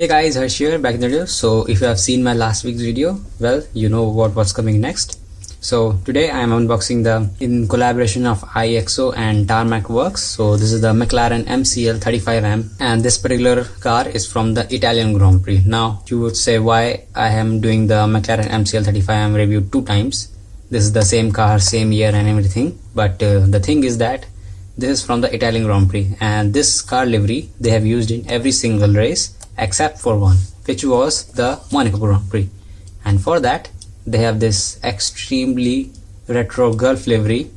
Hey guys, Harsh here, back in the video. So if you have seen my last week's video, well, you know what's coming next. So today I am unboxing the in collaboration of IXO and Tarmac works. So this is the McLaren MCL 35M, and this particular car is from the Italian Grand Prix. Now you would say why I am doing the McLaren MCL 35M review two times. This is the same car, same year and everything, but the thing is that this is from the Italian Grand Prix, and this car livery they have used in every single race except for one, which was the Monaco Grand Prix. And for that they have this extremely retro Gulf livery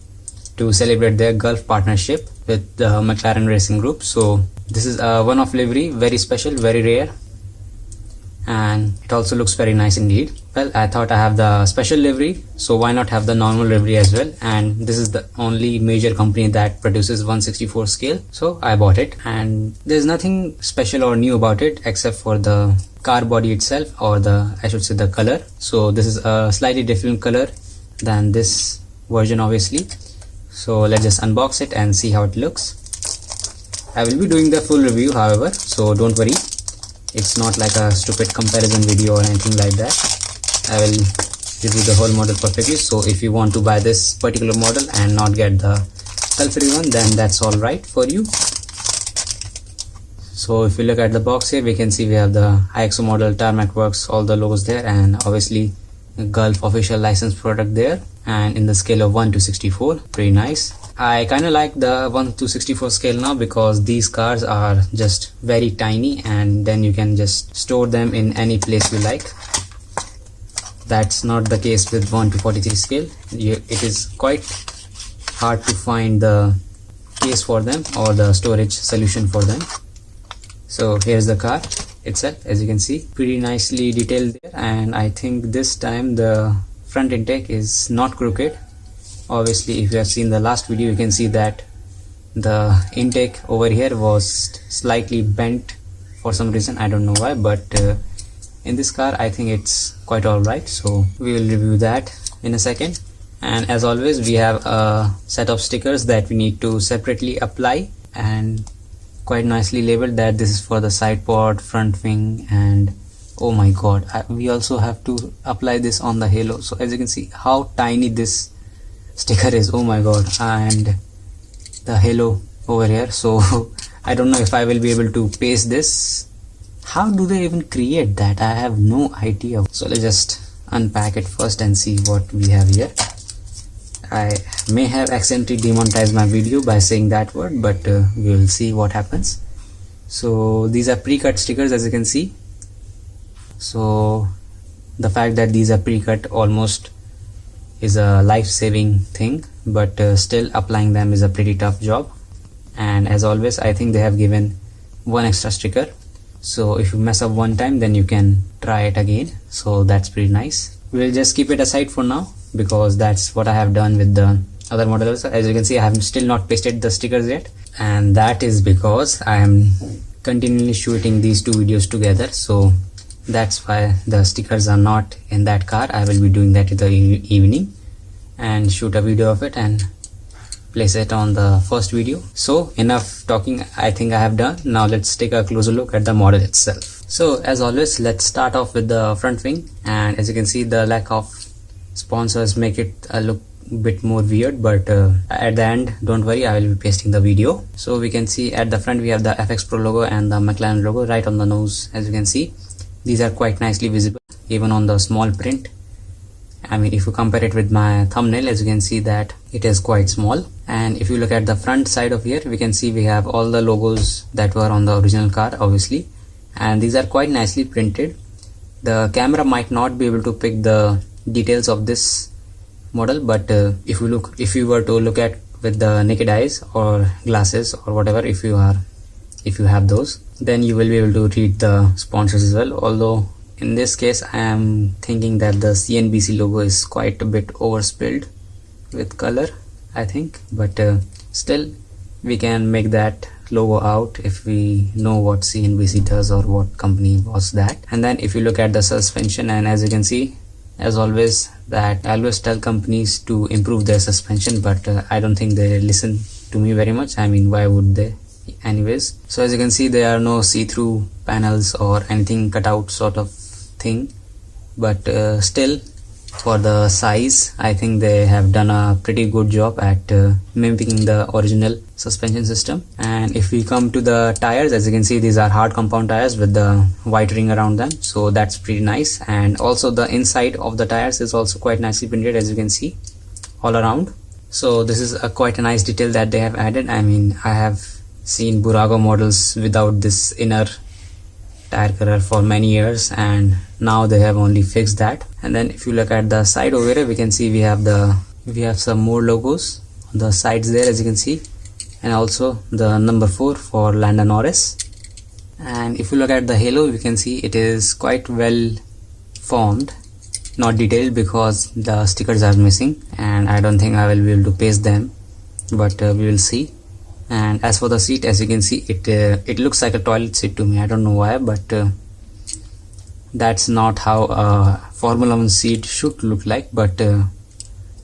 to celebrate their Gulf partnership with the McLaren Racing Group. So this is a one-off livery, very special, very rare, and it also looks very nice indeed. Well, I thought I have the special livery, so why not have the normal livery as well? And this is the only major company that produces 1/64 scale, so I bought it. And there's nothing special or new about it except for the car body itself, or I should say the color. So this is a slightly different color than this version obviously. So let's just unbox it and see how it looks. I will be doing the full review however, so don't worry, it's not like a stupid comparison video or anything like that. I will review the whole model perfectly. So if you want to buy this particular model and not get the sulfury one, then that's all right for you. So if you look at the box here, we can see we have the IXO model, Tarmac works, all the logos there, and obviously Gulf official license product there, and in the scale of 1/64. Pretty nice. I kind of like the 1/64 scale now because these cars are just very tiny, and then you can just store them in any place you like. That's not the case with 1/43 scale. It is quite hard to find the case for them or the storage solution for them. So here's the car itself, as you can see, pretty nicely detailed there. And I think this time the front intake is not crooked. Obviously if you have seen the last video, you can see that the intake over here was slightly bent for some reason, I don't know why, but in this car I think it's quite alright. So we will review that in a second. And as always, we have a set of stickers that we need to separately apply, and quite nicely labeled that this is for the side pod, front wing, and oh my god, we also have to apply this on the halo. So as you can see how tiny this sticker is, oh my god, and the halo over here. So I don't know if I will be able to paste this. How do they even create that? I have no idea. So let's just unpack it first and see what we have here. I may have accidentally demonetized my video by saying that word, but we will see what happens. So these are pre-cut stickers, as you can see. So the fact that these are pre-cut almost is a life-saving thing, but still applying them is a pretty tough job. And as always, I think they have given one extra sticker, so if you mess up one time, then you can try it again. So that's pretty nice. We'll just keep it aside for now because that's what I have done with the other models. As you can see, I have still not pasted the stickers yet, and that is because I am continually shooting these two videos together. So that's why the stickers are not in that car. I will be doing that in the evening and shoot a video of it and place it on the first video. So enough talking, I think I have done. Now let's take a closer look at the model itself. So as always, let's start off with the front wing, and as you can see, the lack of sponsors make it look a bit more weird, but at the end, don't worry, I will be pasting the video. So we can see at the front we have the FX Pro logo and the McLaren logo right on the nose. As you can see, these are quite nicely visible even on the small print. I mean, if you compare it with my thumbnail, as you can see that it is quite small. And if you look at the front side of here, we can see we have all the logos that were on the original car obviously, and these are quite nicely printed. The camera might not be able to pick the details of this model, but if you were to look at with the naked eyes or glasses or whatever, if you have those, then you will be able to read the sponsors as well. Although in this case I am thinking that the CNBC logo is quite a bit overspilled with color, I think, but still we can make that logo out if we know what CNBC does or what company was that. And then if you look at the suspension, and as you can see, as always, that I always tell companies to improve their suspension, but I don't think they listen to me very much. I mean, why would they? anyways. So as you can see, there are no see-through panels or anything cut out sort of thing, but still, for the size, I think they have done a pretty good job at mimicking the original suspension system. And if we come to the tires, as you can see, these are hard compound tires with the white ring around them, so that's pretty nice. And also the inside of the tires is also quite nicely printed, as you can see, all around. So this is quite a nice detail that they have added. I mean, I have seen Burago models without this inner tire cover for many years, and now they have only fixed that. And then if you look at the side over here, we can see we have some more logos on the sides there, as you can see, and also the number 4 for Lando Norris. And if you look at the halo, we can see it is quite well formed, not detailed because the stickers are missing, and I don't think I will be able to paste them, but we will see. And as for the seat, as you can see, it looks like a toilet seat to me. I don't know why, but that's not how a Formula 1 seat should look like. But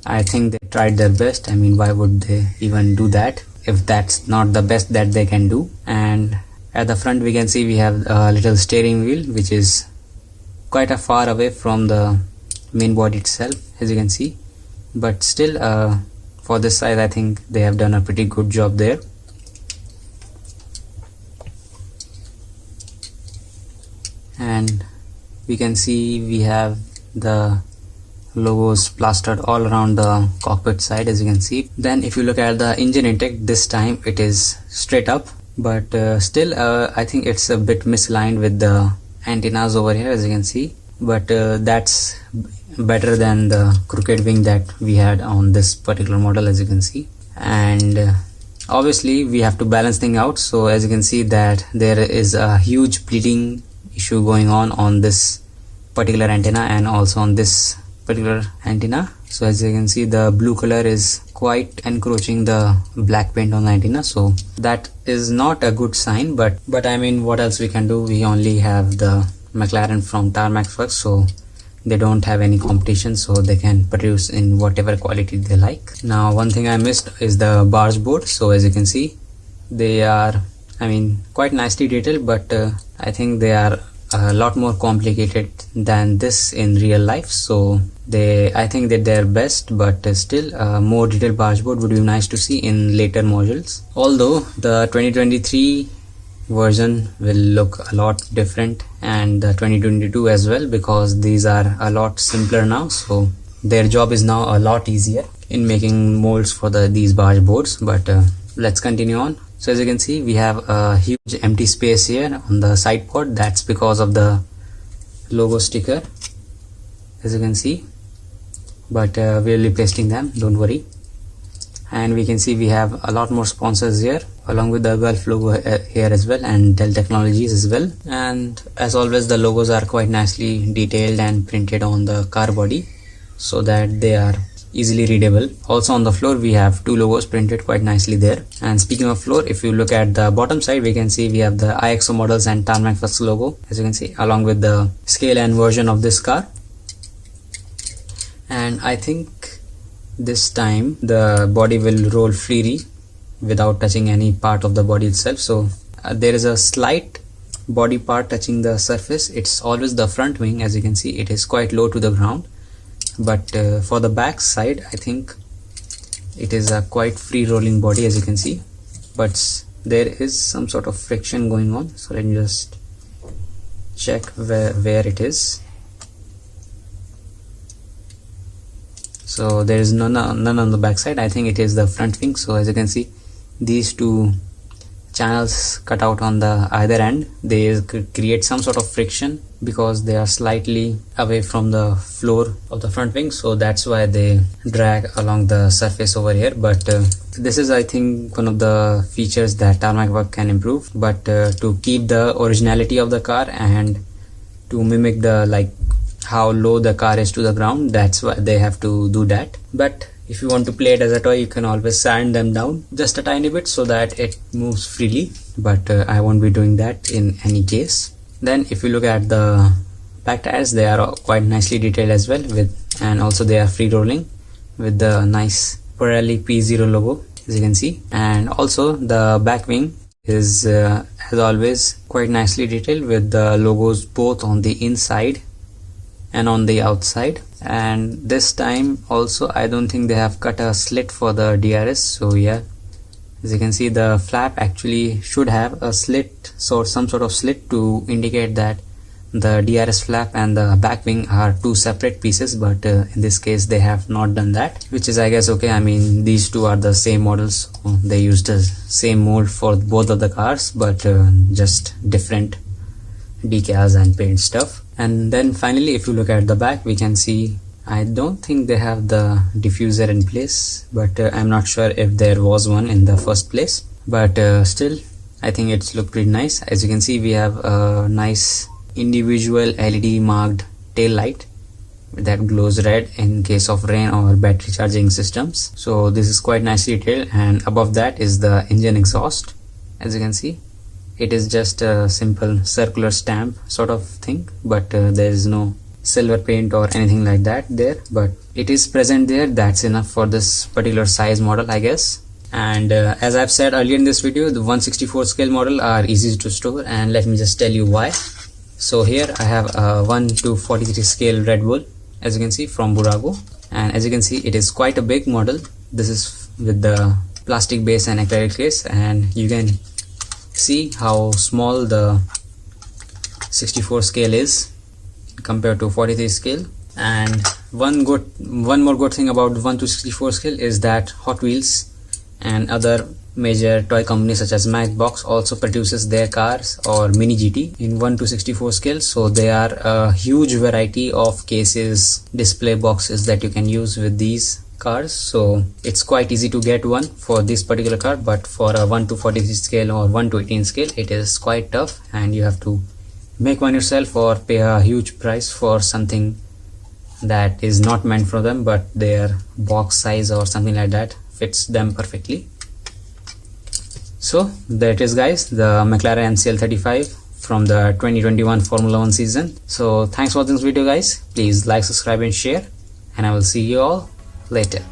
I think they tried their best. I mean, why would they even do that if that's not the best that they can do? And at the front, we can see we have a little steering wheel, which is quite a far away from the main body itself, as you can see. But still, for this size, I think they have done a pretty good job there. And we can see we have the logos plastered all around the cockpit side, as you can see. Then if you look at the engine intake, this time it is straight up, but still I think it's a bit misaligned with the antennas over here, as you can see. But that's better than the crooked wing that we had on this particular model, as you can see. And obviously we have to balance things out. So as you can see that there is a huge bleeding issue going on this particular antenna and also on this particular antenna. So as you can see, the blue color is quite encroaching the black paint on the antenna, so that is not a good sign. But I mean, what else we can do? We only have the McLaren from Tarmac Works, so they don't have any competition, so they can produce in whatever quality they like. Now one thing I missed is the barge board. So as you can see, they are, I mean, quite nicely detailed, but I think they are a lot more complicated than this in real life. So I think that they're best, but still more detailed barge board would be nice to see in later modules. Although the 2023 version will look a lot different, and the 2022 as well, because these are a lot simpler now, so their job is now a lot easier in making molds for these barge boards. But let's continue on. So as you can see, we have a huge empty space here on the side pod. That's because of the logo sticker, as you can see, but we'll be pasting them, don't worry. And we can see we have a lot more sponsors here, along with the Gulf logo here as well, and Dell Technologies as well. And as always, the logos are quite nicely detailed and printed on the car body so that they are easily readable. Also on the floor, we have 2 logos printed quite nicely there. And speaking of floor, if you look at the bottom side, we can see we have the IXO models and Tarmac Works logo, as you can see, along with the scale and version of this car. And I think this time the body will roll freely without touching any part of the body itself. So there is a slight body part touching the surface. It's always the front wing, as you can see, it is quite low to the ground. But for the back side, I think it is a quite free rolling body, as you can see, but there is some sort of friction going on. So let me just check where it is. So there is none on the back side. I think it is the front wing. So as you can see, these 2 channels cut out on the either end, they create some sort of friction because they are slightly away from the floor of the front wing, so that's why they drag along the surface over here. But this is, I think, one of the features that Tarmac Works can improve. But to keep the originality of the car and to mimic the how low the car is to the ground, that's why they have to do that. But if you want to play it as a toy, you can always sand them down just a tiny bit so that it moves freely, but I won't be doing that in any case. Then if you look at the back tires, they are quite nicely detailed as well, and also they are free rolling with the nice Pirelli P0 logo, as you can see. And also the back wing is as always quite nicely detailed with the logos both on the inside and on the outside. And this time also I don't think they have cut a slit for the DRS. So yeah, as you can see, the flap actually should have a slit, so some sort of slit to indicate that the DRS flap and the back wing are two separate pieces, but in this case they have not done that, which is I guess okay. I mean, these two are the same models, so they used the same mold for both of the cars, but just different decals and paint stuff. And then finally, if you look at the back, we can see I don't think they have the diffuser in place, but I'm not sure if there was one in the first place, but still I think it's looked pretty nice. As you can see, we have a nice individual LED marked tail light that glows red in case of rain or battery charging systems. So this is quite nicely detailed, and above that is the engine exhaust. As you can see, it is just a simple circular stamp sort of thing, but there is no silver paint or anything like that there, but it is present there. That's enough for this particular size model, I guess. And as I've said earlier in this video, the 1/64 scale model are easy to store, and let me just tell you why. So here I have a 1/43 scale Red Bull, as you can see, from Burago, and as you can see, it is quite a big model. This is with the plastic base and acrylic case, and you can see how small the 64 scale is compared to 43 scale. And one more good thing about 1/64 scale is that Hot Wheels and other major toy companies such as Matchbox also produces their cars or Mini GT in 1/64 scale. So there are a huge variety of cases, display boxes that you can use with these cars. So it's quite easy to get one for this particular car, but for a 1/43 scale or 1/18 scale, it is quite tough, and you have to make one yourself or pay a huge price for something that is not meant for them, but their box size or something like that fits them perfectly. So there it is, guys, the McLaren MCL35 from the 2021 Formula 1 season. So thanks for watching this video, guys. Please like, subscribe and share, and I will see you all later.